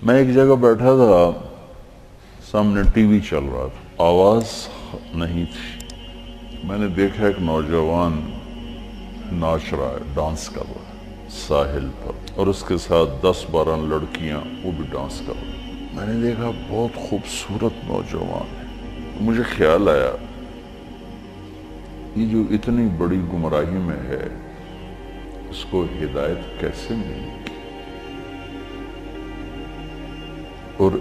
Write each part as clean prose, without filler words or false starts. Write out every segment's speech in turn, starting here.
میں ایک جگہ بیٹھا تھا، سامنے ٹی وی چل رہا تھا، آواز نہیں تھی، میں نے دیکھا ایک نوجوان ناچ رہا ہے، ڈانس کر رہا ہے ساحل پر، اور اس کے ساتھ 10-12 لڑکیاں وہ بھی ڈانس کر رہی ہیں۔ میں نے دیکھا بہت خوبصورت نوجوان ہے، مجھے خیال آیا یہ جو اتنی بڑی گمراہی میں ہے اس کو ہدایت کیسے ملی، اور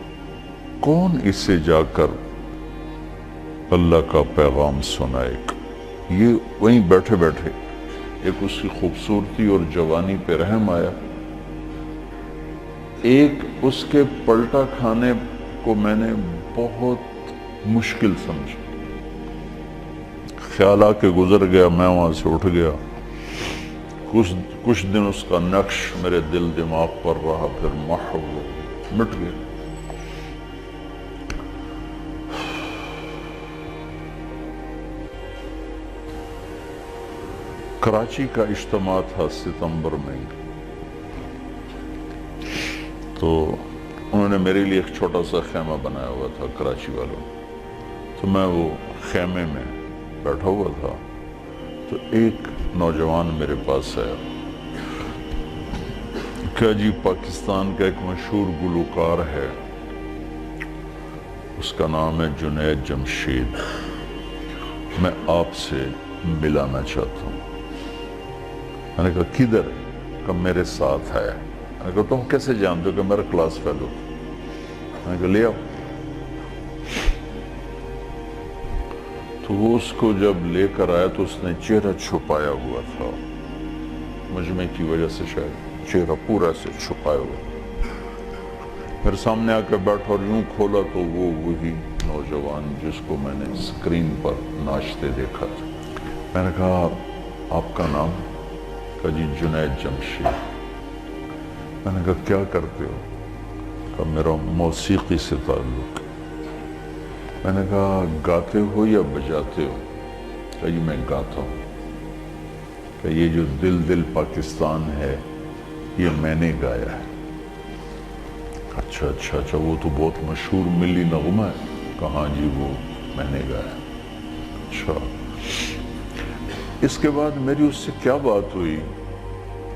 کون اسے جا کر اللہ کا پیغام سنائے گا۔ یہ وہیں بیٹھے بیٹھے ایک اس کی خوبصورتی اور جوانی پہ رحم آیا، ایک اس کے پلٹا کھانے کو میں نے بہت مشکل سمجھا، خیال آ کے گزر گیا، میں وہاں سے اٹھ گیا، کچھ دن اس کا نقش میرے دل دماغ پر رہا، پھر محو مٹ گیا۔ کراچی کا اجتماع تھا ستمبر میں، تو انہوں نے میرے لیے ایک چھوٹا سا خیمہ بنایا ہوا تھا کراچی والوں، تو میں وہ خیمے میں بیٹھا ہوا تھا، تو ایک نوجوان میرے پاس آیا کہ جی پاکستان کا ایک مشہور گلوکار ہے، اس کا نام ہے جنید جمشید، میں آپ سے ملانا چاہتا ہوں۔ میں نے کہا کدھر؟ کہ میرے ساتھ ہے۔ میں نے کہا تم کیسے جانتے ہو؟ کہ میرا کلاس فیلو۔ میں نے کہا لے آؤ۔ تو وہ اس کو جب لے کر آیا تو اس نے چہرہ چھپایا ہوا تھا، مجمع کی وجہ سے شاید چہرہ پورا سے چھپایا ہوا، پھر سامنے آ کے بیٹھا اور یوں کھولا تو وہ وہی نوجوان جس کو میں نے اسکرین پر ناچتے دیکھا تھا۔ میں نے کہا آپ کا نام؟ کہا جی جنید جمشید۔ میں نے کہا کیا کرتے ہو؟ کہا میرا موسیقی سے تعلق ہے۔ میں نے کہا گاتے ہو یا بجاتے ہو؟ کہا جی میں گاتا ہوں۔ کہ یہ جو دل دل پاکستان ہے یہ میں نے گایا ہے۔ اچھا وہ تو بہت مشہور ملی نغمہ ہے۔ کہاں جی وہ میں نے گایا۔ اچھا، اس کے بعد میری اس سے کیا بات ہوئی،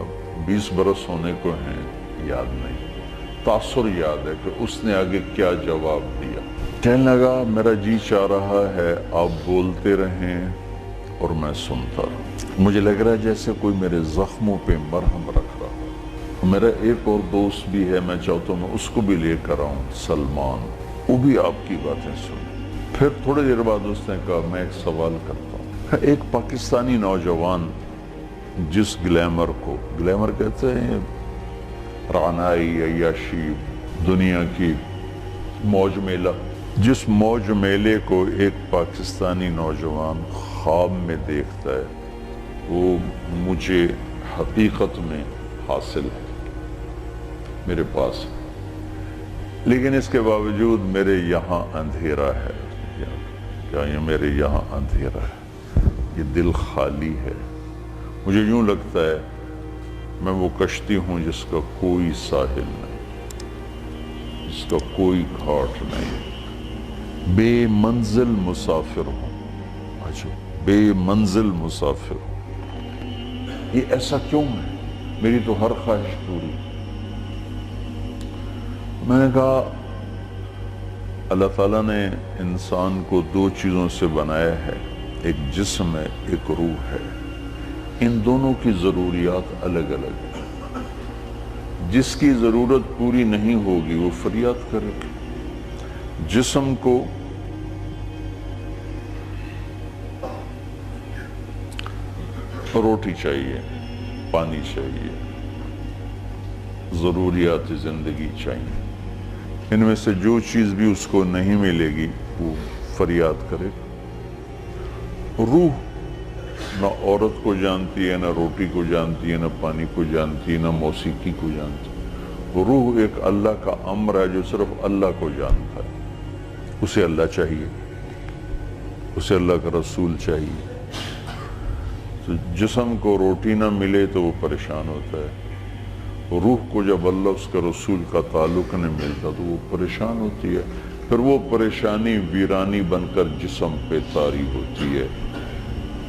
اب 20 برس ہونے کو ہیں، یاد نہیں، تاثر یاد ہے کہ اس نے آگے کیا جواب دیا۔ کہنے لگا میرا جی چاہ رہا ہے آپ بولتے رہیں اور میں سنتا رہوں، مجھے لگ رہا ہے جیسے کوئی میرے زخموں پہ مرہم رکھ رہا ہے۔ میرا ایک اور دوست بھی ہے، میں چاہتا ہوں میں اس کو بھی لے کر آؤں، سلمان، وہ بھی آپ کی باتیں سنیں۔ پھر تھوڑی دیر بعد اس نے کہا میں ایک سوال کرتا ہوں، ایک پاکستانی نوجوان جس گلیمر کو، گلیمر کہتے ہیں رعنائی، عیاشی، دنیا کی موج میلہ، جس موج میلے کو ایک پاکستانی نوجوان خواب میں دیکھتا ہے وہ مجھے حقیقت میں حاصل ہے میرے پاس، لیکن اس کے باوجود میرے یہاں اندھیرا ہے۔ کیا یہ میرے یہاں اندھیرا ہے، یہ دل خالی ہے، مجھے یوں لگتا ہے میں وہ کشتی ہوں جس کا کوئی ساحل نہیں، جس کا کوئی گھاٹ نہیں، بے منزل مسافر ہوں۔ اچھا، بے منزل مسافر ہوں، یہ ایسا کیوں ہے؟ میری تو ہر خواہش پوری۔ میں نے کہا اللہ تعالیٰ نے انسان کو 2 چیزوں سے بنایا ہے، ایک جسم ہے، ایک روح ہے، ان دونوں کی ضروریات الگ الگ ہیں، جس کی ضرورت پوری نہیں ہوگی وہ فریاد کرے گا۔ جسم کو روٹی چاہیے، پانی چاہیے، ضروریات زندگی چاہیے، ان میں سے جو چیز بھی اس کو نہیں ملے گی وہ فریاد کرے گا۔ روح نہ عورت کو جانتی ہے، نہ روٹی کو جانتی ہے، نہ پانی کو جانتی ہے، نہ موسیقی کو جانتی ہے۔ روح ایک اللہ کا امر ہے جو صرف اللہ کو جانتا ہے، اسے اللہ چاہیے، اسے اللہ کا رسول چاہیے۔ تو جسم کو روٹی نہ ملے تو وہ پریشان ہوتا ہے، روح کو جب اللہ اس کے رسول کا تعلق نہیں ملتا تو وہ پریشان ہوتی ہے، پھر وہ پریشانی ویرانی بن کر جسم پہ طاری ہوتی ہے،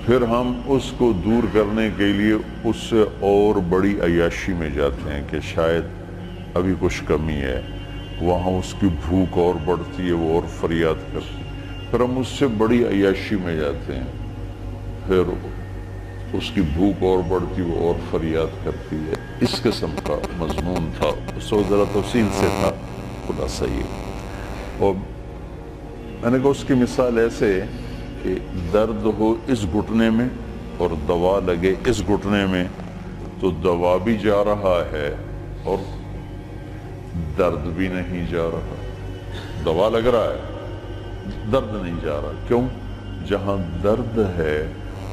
پھر ہم اس کو دور کرنے کے لیے اس سے اور بڑی عیاشی میں جاتے ہیں کہ شاید ابھی کچھ کمی ہے، وہاں اس کی بھوک اور بڑھتی ہے، وہ اور فریاد کرتی ہے، پھر ہم اس سے بڑی عیاشی میں جاتے ہیں، پھر اس کی بھوک اور بڑھتی وہ اور فریاد کرتی ہے۔ اس قسم کا مضمون تھا، اس وقت ذرا تفصیل سے تھا، خلاصہ یہ۔ اور میں نے کہا اس کی مثال ایسے کہ درد ہو اس گھٹنے میں اور دوا لگے اس گھٹنے میں تو دوا بھی جا رہا ہے اور درد بھی نہیں جا رہا، دوا لگ رہا ہے درد نہیں جا رہا، کیوں؟ جہاں درد ہے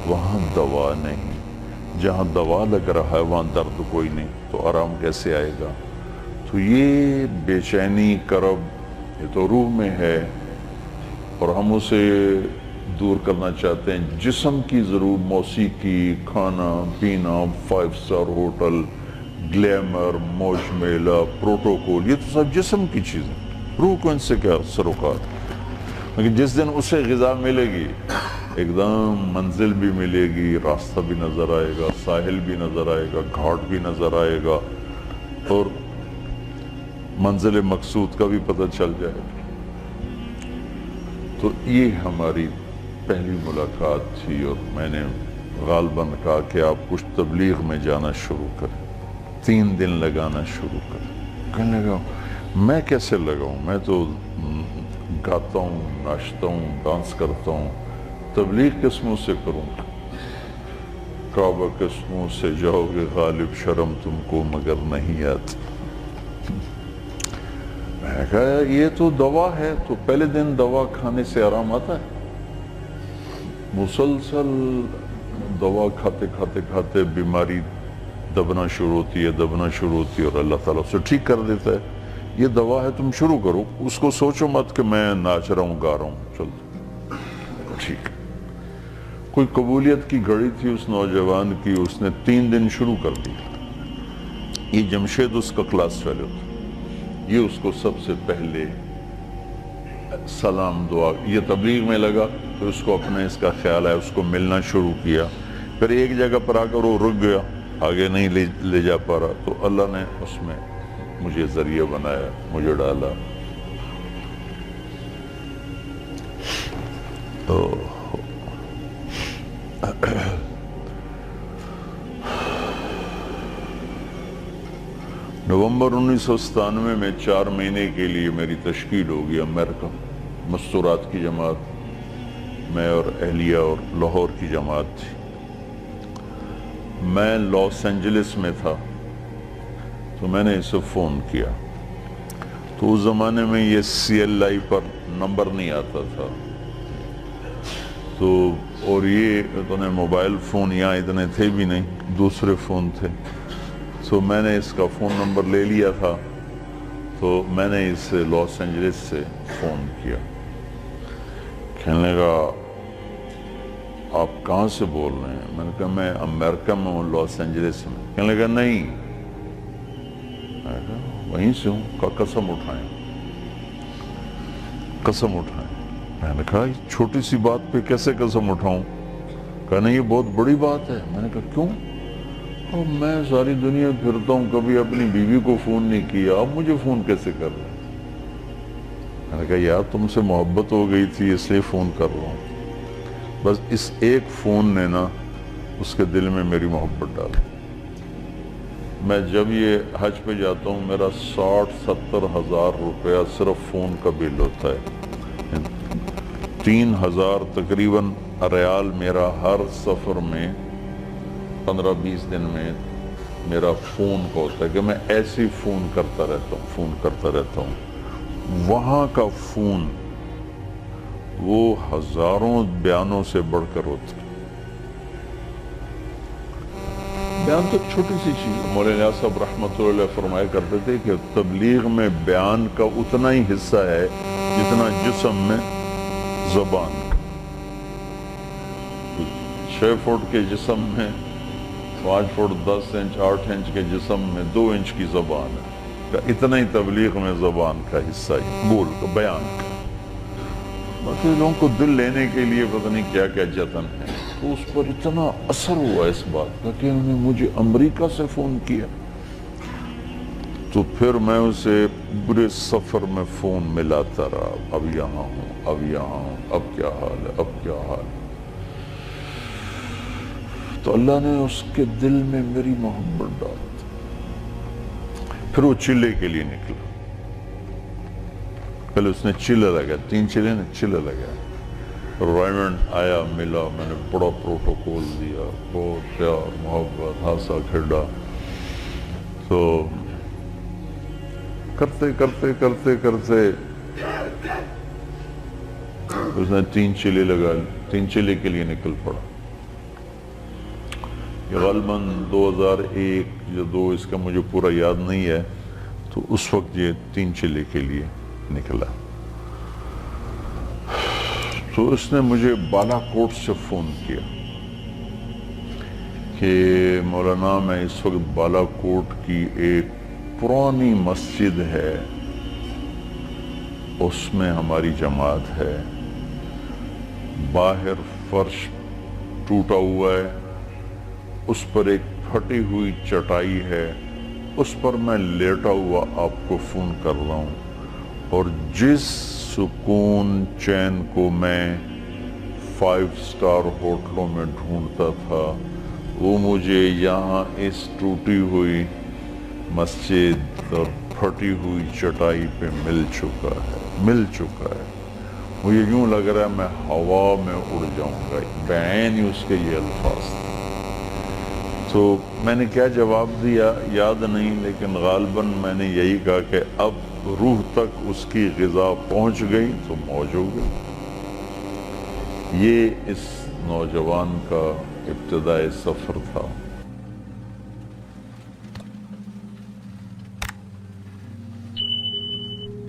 وہاں دوا نہیں، جہاں دوا لگ رہا ہے وہاں درد کوئی نہیں، تو آرام کیسے آئے گا؟ تو یہ بے چینی کرب یہ تو روح میں ہے اور ہم اسے دور کرنا چاہتے ہیں۔ جسم کی ضرور موسیقی، کھانا پینا، 5 اسٹار ہوٹل، گلیمر، موج میلہ، پروٹوکول، یہ تو سب جسم کی چیزیں، روح کو ان سے کیا سروکار؟ لیکن جس دن اسے غذا ملے گی ایک دم منزل بھی ملے گی، راستہ بھی نظر آئے گا، ساحل بھی نظر آئے گا، گھاٹ بھی نظر آئے گا اور منزل مقصود کا بھی پتہ چل جائے گا۔ تو یہ ہماری پہلی ملاقات تھی اور میں نے غالباً کہا کہ آپ کچھ تبلیغ میں جانا شروع کریں، 3 دن لگانا شروع کریں۔ کہنے لگا میں کیسے لگاؤں، میں تو گاتا ہوں، ناچتا ہوں، ڈانس کرتا ہوں، تبلیغ کس منہ سے کروں؟ کعبہ کس منہ سے جاؤ گے غالب، شرم تم کو مگر نہیں آتی۔ میں نے کہا یہ تو دوا ہے، تو پہلے دن دوا کھانے سے آرام آتا ہے؟ مسلسل دوا کھاتے کھاتے کھاتے بیماری دبنا شروع ہوتی ہے اور اللہ تعالیٰ اسے ٹھیک کر دیتا ہے۔ یہ دوا ہے، تم شروع کرو، اس کو سوچو مت کہ میں ناچ رہا ہوں گا رہا ہوں، چل ٹھیک۔ کوئی قبولیت کی گھڑی تھی اس نوجوان کی، اس نے 3 دن شروع کر دی۔ یہ جمشید اس کا کلاس فیلو تھا، یہ اس کو سب سے پہلے سلام دعا، یہ تبلیغ میں لگا تو اس کو اپنے اس کا خیال ہے، اس کو ملنا شروع کیا، پھر ایک جگہ پر آ کر وہ رک گیا، آگے نہیں لے جا پا رہا، تو اللہ نے اس میں مجھے ذریعہ بنایا، مجھے ڈالا۔ نومبر 1997 میں 4 مہینے کے لیے میری تشکیل ہوگی امریکہ، مستورات کی جماعت، میں اور اہلیہ اور لاہور کی جماعت تھی۔ میں لاس اینجلس میں تھا تو میں نے اسے فون کیا، تو اس زمانے میں یہ CLI پر نمبر نہیں آتا تھا، تو اور یہ اتنے موبائل فون یہاں اتنے تھے بھی نہیں، دوسرے فون تھے، تو میں نے اس کا فون نمبر لے لیا تھا، تو میں نے اسے لاس اینجلس سے فون کیا۔ کہنے لگا آپ کہاں سے بول رہے ہیں؟ میں نے کہا میں امریکہ میں ہوں، لاس اینجلس میں۔ کہنے لگا نہیں، میں نے کہا وہیں سے ہوں۔ کہا قسم اٹھائیں، قسم اٹھائیں۔ میں نے کہا چھوٹی سی بات پہ کیسے قسم اٹھاؤں؟ کہا نہیں یہ بہت بڑی بات ہے۔ میں نے کہا کیوں؟ اور میں ساری دنیا پھرتا ہوں، کبھی اپنی بیوی کو فون نہیں کیا، اب مجھے فون کیسے کر رہے ہیں؟ میں نے کہا یار تم سے محبت ہو گئی تھی اس لیے فون کر رہا ہوں۔ بس اس ایک فون نے نا اس کے دل میں میری محبت ڈالی۔ میں جب یہ حج پہ جاتا ہوں میرا 60-70 ہزار روپیہ صرف فون کا بل ہوتا ہے، 3000 تقریباً ریال میرا ہر سفر میں 15-20 دن میں میرا فون کا ہوتا ہے کہ میں ایسے ہی فون کرتا رہتا ہوں۔ وہاں کا فون وہ ہزاروں بیانوں سے بڑھ کر ہوتا ہے۔ بیان تو چھوٹی سی چیز، مولانا صاحب رحمۃ اللہ علیہ فرمایا کرتے تھے کہ تبلیغ میں بیان کا اتنا ہی حصہ ہے جتنا جسم میں زبان کا۔ 6 فٹ کے جسم میں 5 فٹ 10 انچ 8 انچ کے جسم میں 2 انچ کی زبان ہے کہ اتنا ہی تبلیغ میں زبان کا حصہ ہی بول کا بیان کا، باقی لوگوں کو دل لینے کے لیے پتہ نہیں کیا کیا جتن ہے. تو اس پر اتنا اثر ہوا اس بات کا کہ انہوں نے مجھے امریکہ سے فون کیا. تو پھر میں اسے برے سفر میں فون ملاتا رہا، اب یہاں ہوں، اب یہاں ہوں، اب کیا حال ہے، اب کیا حال ہے. تو اللہ نے اس کے دل میں میری محبت ڈال دی. پھر وہ چلے کے لیے نکلا. پہلے اس نے چلے لگا، 3 چلے نے چلے لگا. ریمنڈ آیا، ملا، میں نے بڑا پروٹوکول دیا، بہت پیار محبت ہنسا کھیڈا. تو کرتے کرتے کرتے کرتے اس نے 3 چلے لگا، 3 چلے کے لیے نکل پڑا. یہ غالباً 2001 یا 2 اس کا مجھے پورا یاد نہیں ہے. تو اس وقت یہ 3 چلے کے لیے نکلا. تو اس نے مجھے بالا کوٹ سے فون کیا کہ مولانا میں اس وقت بالا کوٹ کی ایک پرانی مسجد ہے، اس میں ہماری جماعت ہے، باہر فرش ٹوٹا ہوا ہے، اس پر ایک پھٹی ہوئی چٹائی ہے، اس پر میں لیٹا ہوا آپ کو فون کر رہا ہوں. اور جس سکون چین کو میں 5 سٹار ہوٹلوں میں ڈھونڈتا تھا وہ مجھے یہاں اس ٹوٹی ہوئی مسجد اور پھٹی ہوئی چٹائی پہ مل چکا ہے. مجھے یوں لگ رہا ہے میں ہوا میں اڑ جاؤں گا. بعین ہی اس کے یہ الفاظ تھے. تو میں نے کیا جواب دیا یاد نہیں، لیکن غالباً میں نے یہی کہا کہ اب روح تک اس کی غذا پہنچ گئی تو موج ہو گئی. یہ اس نوجوان کا ابتدائی سفر تھا.